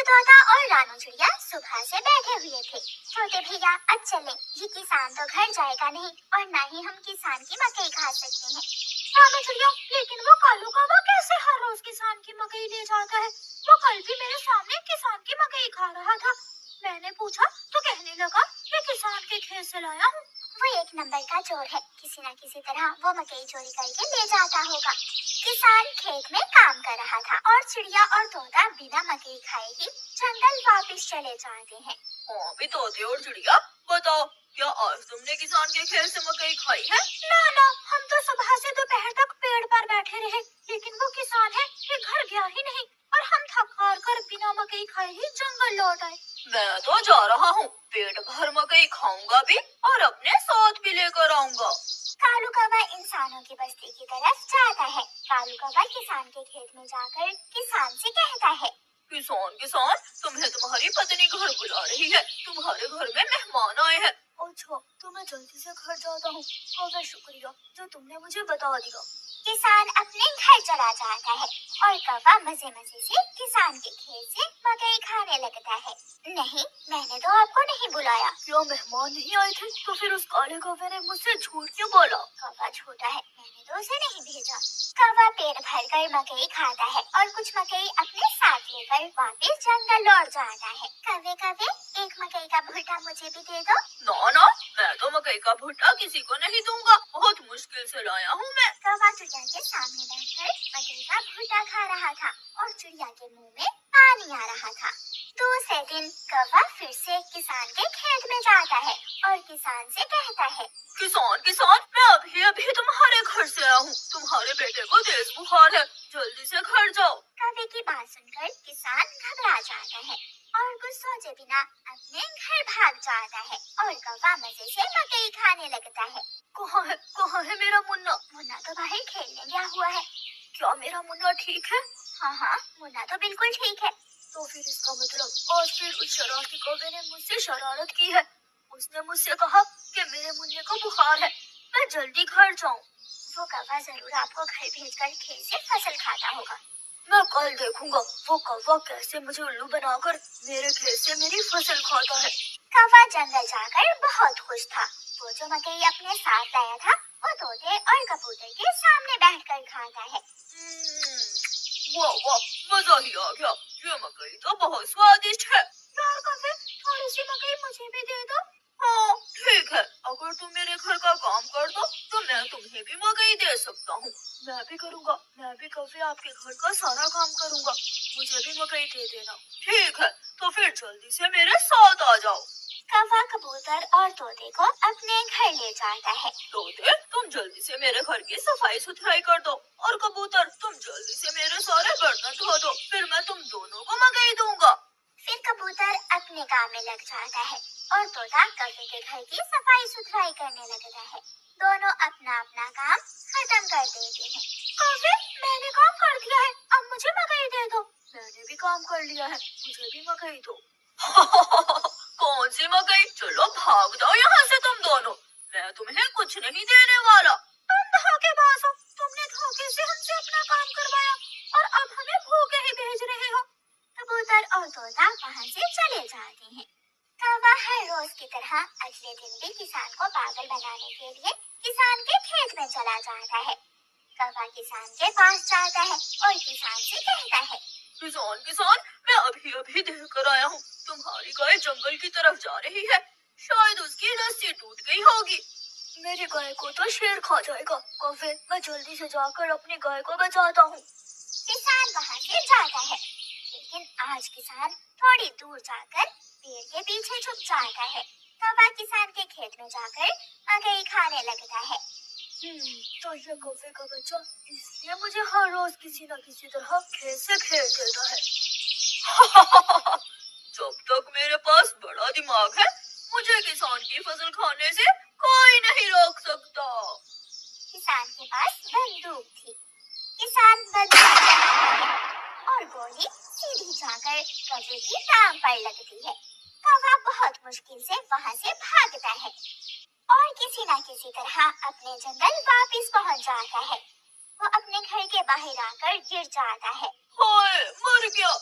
तोता और रानू चिड़िया सुबह से बैठे हुए थे। छोटे भैया अब चले, ये किसान तो घर जाएगा नहीं और ना ही हम किसान की मकई खा सकते हैं। रानू चिड़िया, लेकिन वो कालू कौवा कैसे हर रोज किसान की मकई ले जाता है? वो कल भी मेरे सामने किसान की मकई खा रहा था। मैंने पूछा तो कहने लगा ये किसान के खेत से लाया हूँ। वो एक नंबर का चोर है, किसी न किसी तरह वो मकई चोरी करके ले जाता होगा। किसान खेत में काम कर रहा था और चिड़िया और तोता बिना मकई खाए ही जंगल वापस चले जाते हैं। हाँ भी तोते और चिड़िया, बताओ क्या आज तुमने किसान के खेत से मकई खाई है? ना, हम तो सुबह से दोपहर तक पेड़ पर बैठे रहे, लेकिन वो किसान है ये घर गया ही नहीं और हम थक हार कर बिना मकई खाए ही जंगल लौट आए। मैं तो जा रहा हूँ, पेट भर मकई खाऊंगा भी और अपने साथ भी लेकर आऊंगा। कालू कौवा इंसानों की बस्ती की तरफ जाता है। कालू कौवा किसान के खेत में जाकर किसान से कहता है, किसान, तुम्हें तुम्हारी पत्नी घर बुला रही है, तुम्हारे घर में मेहमान आए हैं। अच्छा, तो मैं जल्दी से घर जाता हूँ। बहुत शुक्रिया जो तुमने मुझे बता दिया। किसान अपने घर चला जाता है और कौवा मजे मजे से किसान के खेत से मकई खाने लगता है। नहीं, मैंने तो आपको नहीं बुलाया। क्या मेहमान नहीं आए थे? तो फिर उस काले कौवे ने मुझसे झूठ क्यों बोला? कौवा छोटा है, मैंने तो उसे नहीं भेजा। कौवा पेट भर कर मकई खाता है और कुछ मकई अपने साथ लेकर वापस जंगल लौट जाता है। कौवे एक मकई का भुट्टा मुझे भी दे दो। ना, मैं तो मकई का भुट्टा किसी को नहीं दूंगा, बहुत मुश्किल से लाया हूँ मैं। कौवा चिड़िया के सामने बैठकर मकई का भुट्टा खा रहा था और चिड़िया के मुंह में पानी आ रहा था। दूसरे दिन कौवा फिर से किसान के खेत में जाता है और किसान से कहता है, किसान, मैं अभी तुम्हारे घर से आया हूँ, तुम्हारे बेटे को तेज बुखार है, जल्दी से घर जाओ। कौवे की बात सुनकर किसान घबरा जाता है और कुछ सोचे बिना अपने घर भाग जाता है और कौवा मजे से मकई खाने लगता है। कहाँ है मेरा मुन्ना? मुन्ना तो बाहर खेलने गया हुआ है। क्या मेरा मुन्ना ठीक है? हाँ, मुन्ना तो बिल्कुल ठीक है। तो फिर इसका मतलब आज फिर उस शरारती कौवे ने मुझसे शरारत की है। उसने मुझसे कहा कि मेरे मुन्ने को बुखार है, मैं जल्दी घर जाऊँ। वो कौवा जरूर आपको घर भेजकर खेत से फसल खाता होगा। मैं कल देखूंगा वो कौवा कैसे मुझे उल्लू बनाकर मेरे खेत से मेरी फसल खाता है। कौवा जंगल जाकर बहुत खुश था। वो जो मकई अपने साथ लाया था वो तोते और कबूतर के सामने बैठकर खाता है। वाह, मजा ही आ गया, ये मकई तो बहुत स्वादिष्ट है। यार कौवे, थोड़ी सी मकई मुझे भी दे दो। हाँ ठीक है, अगर तुम मेरे घर का काम कर दो तो मैं तुम्हें भी मकई दे सकता हूँ। मैं भी करूँगा, मैं भी कभी आपके घर का सारा काम करूँगा, मुझे भी मकई दे देना। ठीक है, तो फिर जल्दी से मेरे साथ आ जाओ। कौवा कबूतर और तोते को अपने घर ले जाता है। तोते, तुम जल्दी से मेरे घर की सफाई सुथराई कर दो और कबूतर तुम जल्दी से मेरे सारे बर्तन धो दो, फिर मैं तुम दोनों को मकई दूंगा। फिर कबूतर अपने काम में लग जाता है और तोता कौवे के घर की सफाई सुथराई करने लगता है। दोनों अपना अपना काम खत्म कर देते हैं। कौवे, मैंने काम कर दिया है, अब मुझे मकई दे दो। मैंने भी काम कर लिया है, मुझे भी मकई दो। कौन सी मकई? चलो भाग जाओ यहाँ से तुम दोनों, मैं तुम्हें कुछ नहीं देने वाला। तुम धोखेबाज हो, तुमने धोखे से हमसे अपना काम करवाया और अब हमें भूखे ही भेज रहे हो। कबूतर और तोता वहाँ से चले जाते हैं। कौवा हर रोज की तरह अगले दिन भी किसान को पागल बनाने के लिए किसान के खेत में चला जाता है। कौवा किसान के पास जाता है और किसान से कहता है, किसान, मैं अभी देख कर आया हूँ, तुम्हारी गाय जंगल की तरफ जा रही है, शायद उसकी रस्सी टूट गई होगी। मेरी गाय को तो शेर खा जाएगा, कौवे मैं जल्दी से जाकर अपनी गाय को बचाता हूँ। किसान वहाँ से जाता है, लेकिन आज किसान थोड़ी दूर जाकर पेड़ के पीछे छुप जाता है। कौवा किसान के खेत में जाकर मकई खाने लगता है। तो ये कौवे का बच्चा इसलिए मुझे हर रोज किसी न किसी तरह खेत से भेज देता है। जब तक मेरे पास बड़ा दिमाग है, मुझे किसान की फसल खाने से कोई नहीं रोक सकता। किसान के पास बंदूक थी। किसान बंदूक और गोली सीधी जाकर कौवे की टांग पर लगती है। कौवा बहुत मुश्किल से वहाँ से भागता है और किसी न किसी तरह अपने जंगल वापस पहुँच जाता है। वो अपने घर के बाहर आकर गिर जाता है। हाय, मर गया।